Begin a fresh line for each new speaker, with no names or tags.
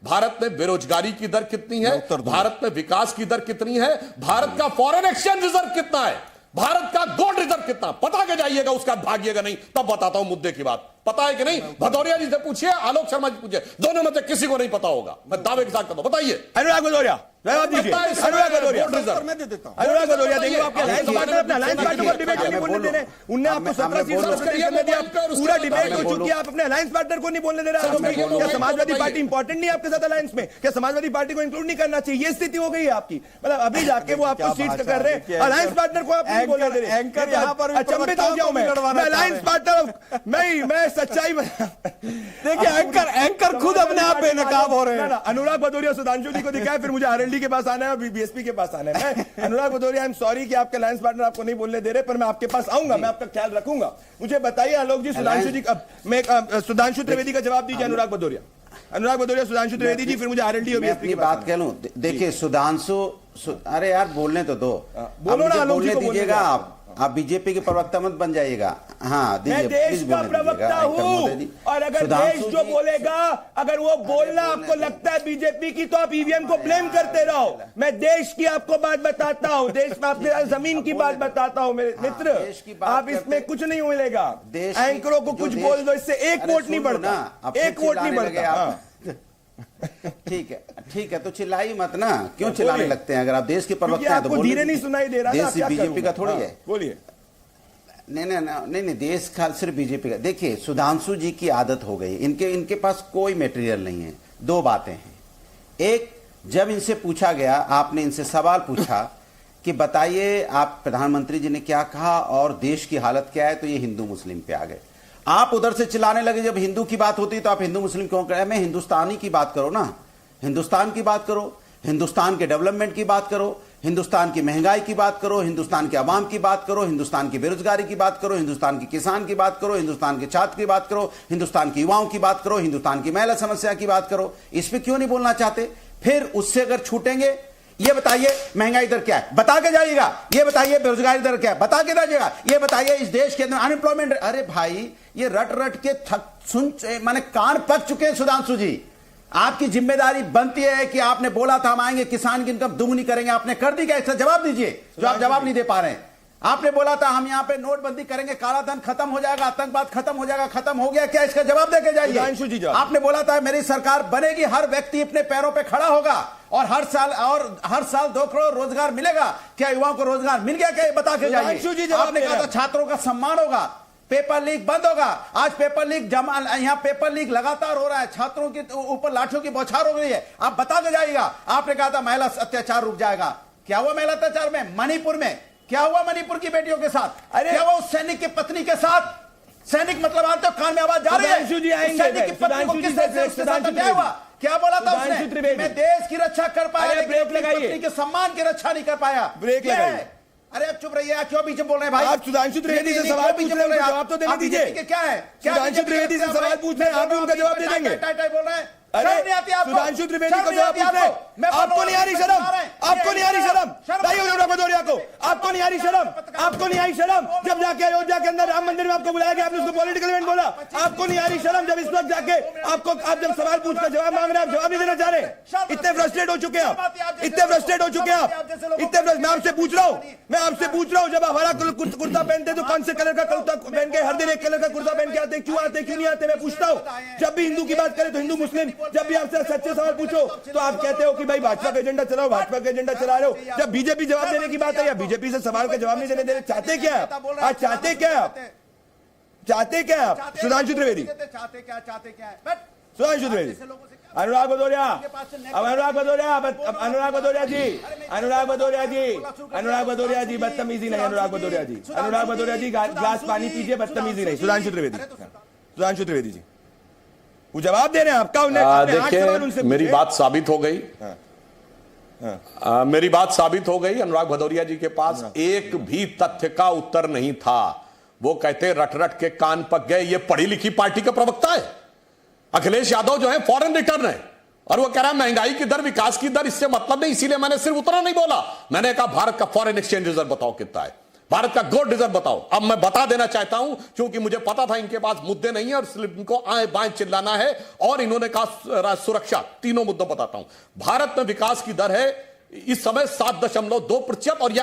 भारत में बेरोजगारी की दर कितनी है, भारत में विकास की दर कितनी है, भारत का फॉरेन एक्सचेंज रिजर्व कितना है, भारत का गोल्ड रिजर्व कितना, पता के जाइएगा, उसका भागिएगा नहीं, तब बताता हूं मुद्दे की बात। पता है कि नहीं? भदौरिया जी से पूछिए, आलोक शर्मा जी पूछिए, दोनों में से किसी को नहीं पता होगा, मैं दावे के साथ कहता हूं। बताइए
अनुराग भदौरिया, जवाब दीजिए। अनुराग भदौरिया,
मैं दे देता हूं।
अनुराग भदौरिया, देखिए आपके अलायंस पार्टनर अपने अलायंस पार्टनर को डिबेट नहीं बोलने दे रहे। उनने आपको 17 सीट करने दिया, पूरा डिबेट हो चुकी है, आप अपने अलायंस पार्टनर को नहीं बोलने दे रहे। क्या समाजवादी पार्टी इंपॉर्टेंट नहीं है आपके साथ अलायंस में? क्या समाजवादी पार्टी को इंक्लूड नहीं करना चाहिए? ये स्थिति हो गई है आपकी। मतलब अभी जाके वो आपको सीट कर रहे हैं, अलायंस पार्टनर को आप नहीं बोलने दे रहे।
एंकर यहाँ पर
अचंभित हो गया मैं अलायंस पार्टनर, मैं सच्चाई
देखिए, एंकर खुद अपने आप बेनकाब हो रहे हैं।
अनुराग भदौरिया सुधांशु जी को दिखाया, फिर मुझे आरएलडी के पास आना है, बीएसपी के पास आना है। मैं अनुराग भदौरिया, आई एम सॉरी कि आपके अलायंस पार्टनर आपको नहीं बोलने दे रहे, पर मैं आपके पास आऊंगा, मैं आपका ख्याल रखूंगा। मुझे बताइए आलोक जी, सुधांशु जी, सुधांशु त्रिवेदी का जवाब दीजिए। अनुराग भदौरिया, सुधांशु त्रिवेदी जी, फिर मुझे आरएलडी और बीएसपी की
बात कह लूं। देखिए सुधांशु, अरे यार बोलने तो दो,
बोलो ना,
बोलने दीजिएगा। आप बीजेपी के प्रवक्ता मत बन जाइएगा। हाँ,
मैं देश का प्रवक्ता हूँ, और अगर देश जो बोलेगा, अगर वो बोलना आपको लगता है बीजेपी की, तो आप ईवीएम को ब्लेम करते रहो। मैं देश की आपको बात बताता हूँ, देश में आपके जमीन की बात बताता हूँ मेरे मित्र। आप इसमें कुछ नहीं मिलेगा। एंकरों को कुछ बोल दो, इससे एक वोट नहीं बढ़ता, एक वोट नहीं बढ़ता।
ठीक है, तो चिल्लाई मत ना, क्यों चिल्लाने लगते हैं? अगर आप देश के प्रवक्ता हैं तो
आपको धीरे नहीं सुनाई दे रहा,
देश बीजेपी का थोड़ी है।
बोलिए।
नहीं, देश का सिर्फ बीजेपी का। देखिए सुधांशु जी की आदत हो गई, इनके पास कोई मटेरियल नहीं है। दो बातें हैं। एक, जब इनसे पूछा गया, आपने इनसे सवाल पूछा कि बताइए आप प्रधानमंत्री जी ने क्या कहा और देश की हालत क्या है, तो ये हिंदू मुस्लिम पे आ गए। आप उधर से चिल्लाने लगे, जब हिंदू की बात होती तो आप हिंदू मुस्लिम क्यों करें? मैं हिंदुस्तानी की बात करो ना, हिंदुस्तान की बात करो, हिंदुस्तान के डेवलपमेंट की बात करो, हिंदुस्तान की महंगाई की बात करो, हिंदुस्तान के आवाम की बात करो, हिंदुस्तान की बेरोजगारी की बात करो, हिंदुस्तान के किसान की बात करो, हिंदुस्तान के छात्र की बात करो, हिंदुस्तान के युवाओं की बात करो, हिंदुस्तान की महिला समस्या की बात करो। इस पे क्यों नहीं बोलना चाहते? फिर उससे अगर छूटेंगे, ये बताइए महंगाई दर क्या है, बता के जाइएगा। ये बताइए बेरोजगारी दर क्या है, बता के जाइएगा। ये बताइए इस देश के अंदर अनएम्प्लॉयमेंट। अरे भाई, ये रट के माने कान पक चुके हैं सुधांशु जी। आपकी जिम्मेदारी बनती है कि आपने बोला था हम आएंगे, किसान की इनकम दुगुनी करेंगे, आपने कर दी क्या? इसका जवाब दीजिए, जो आप जवाब नहीं दे पा रहे हैं। आपने बोला था हम यहां पे नोटबंदी करेंगे, काला धन खत्म हो जाएगा, आतंकवाद खत्म हो जाएगा, खत्म हो गया क्या? इसका जवाब देके जाइए। आपने बोला था मेरी सरकार बनेगी, हर व्यक्ति अपने पैरों पे खड़ा होगा और हर साल 2 करोड़ रोजगार मिलेगा। क्या युवाओं को रोजगार मिल गया क्या? बता के जाइए। आपने कहा था छात्रों का सम्मान होगा, पेपर लीक बंद होगा। आज पेपर लीक यहाँ पेपर लीक लगातार हो रहा है, छात्रों के ऊपर लाठियों की बौछार हो गई है। आप बता के जाइएगा। आपने कहा था महिला अत्याचार रुक जाएगा। क्या हुआ महिला अत्याचार में? मणिपुर में क्या हुआ? मणिपुर की बेटियों के साथ क्या हुआ? उस सैनिक की पत्नी के साथ, सैनिक मतलब आते हो कान में आवाज जा रही है, सैनिक की पत्नी को किस तरह से उसके साथ क्या हुआ? क्या बोला था उसने? मैं देश की रक्षा कर पाया, ब्रेक लगाइए, पत्नी के सम्मान की रक्षा नहीं कर पाया। ब्रेक लगाइए। अरे अब चुप रहिए, क्यों बीच में बोल रहे हैं भाई? आप सुधांशु त्रिवेदी से सवाल पूछ रहे हैं, जवाब तो देने दीजिए। क्या है? सुधांशु त्रिवेदी से सवाल पूछ रहे हैं, आप भी उनका जवाब दे देंगे। बोल रहे हैं, अरे सुधांशु त्रिवेदी को जवाब पूछ रहे हैं। आपको नहीं आ रही शर्म? आपको नहीं आ रही शर्म? अनुराग भदौरिया को आपको नहीं आ रही शर्म? आपको नहीं आई शर्म? जब जाके अयोध्या के अंदर राम मंदिर में आपको बुलाया गया, आपने उसको पॉलिटिकल इवेंट बोला। आपको नहीं आ रही शर्म? जब इस वक्त जाके आप जब सवाल पूछकर जवाब मांग रहे हैं, आप जवाब नहीं देना चाह रहे। इतने फ्रस्ट्रेट हो चुके हैं आप, इतने फ्रस्ट्रेट हो चुके हैं आप, इतने। मैं आपसे पूछ रहा हूँ, मैं आपसे पूछ रहा हूँ, जब आप हरा कुर्ता पहनते तो कौन से कलर का कुर्ता पहन के, हर दिन एक कलर का कुर्ता पहन के आते? क्यों आते, क्यों नहीं आते? मैं पूछता हूँ। जब भी हिंदू की बात करें तो हिंदू मुस्लिम, जब भी आपसे सच्चे सवाल पूछो तो आप कहते हो कि भाई भाजपा का एजेंडा चलाओ, भाजपा का एजेंडा चला रहे हो। जब बीजेपी जवाब देने की बात है, या बीजेपी से सवाल का जवाब नहीं देने दे रहे, चाहते क्या आप? चाहते क्या आप? चाहते क्या आप? सुधांशु त्रिवेदी, सुधांशु त्रिवेदी, अनुराग भदौरिया, अब अनुराग भदौरिया, अनुराग भदौरिया जी, अनुराग भदौरिया जी, अनुराग भदौरिया जी, बदतमीजी नहीं। अनुराग भदौरिया जी, अनुराग भदौरिया जी, ग्लास पानी पीजिए, बदतमीजी नहीं। सुधांशु त्रिवेदी, सुधांशु त्रिवेदी जी, वो जवाब दे रहे हैं आपका।
देखिए मेरी बात साबित हो गई। मेरी बात साबित हो गई। अनुराग भदौरिया जी के पास एक भी तथ्य का उत्तर नहीं था। वो कहते रट रट के कान पक गए। ये पढ़ी लिखी पार्टी का प्रवक्ता है। अखिलेश यादव जो है फॉरेन रिटर्न है, और वो कह रहा है महंगाई की दर, विकास की दर इससे मतलब नहीं, इसीलिए मैंने सिर्फ उतना नहीं बोला। मैंने कहा भारत का फॉरेन एक्सचेंज रिजर्व बताओ कितना है। भारत का गोल्ड रिजर्व बताओ। अब मैं बता देना चाहता हूं, क्योंकि मुझे पता था इनके पास मुद्दे नहीं है और इनको आए बाएं चिल्लाना है, और इन्होंने कहा सुरक्षा, तीनों मुद्दों बताता हूं। भारत में विकास की दर है इस समय 7.2% और यह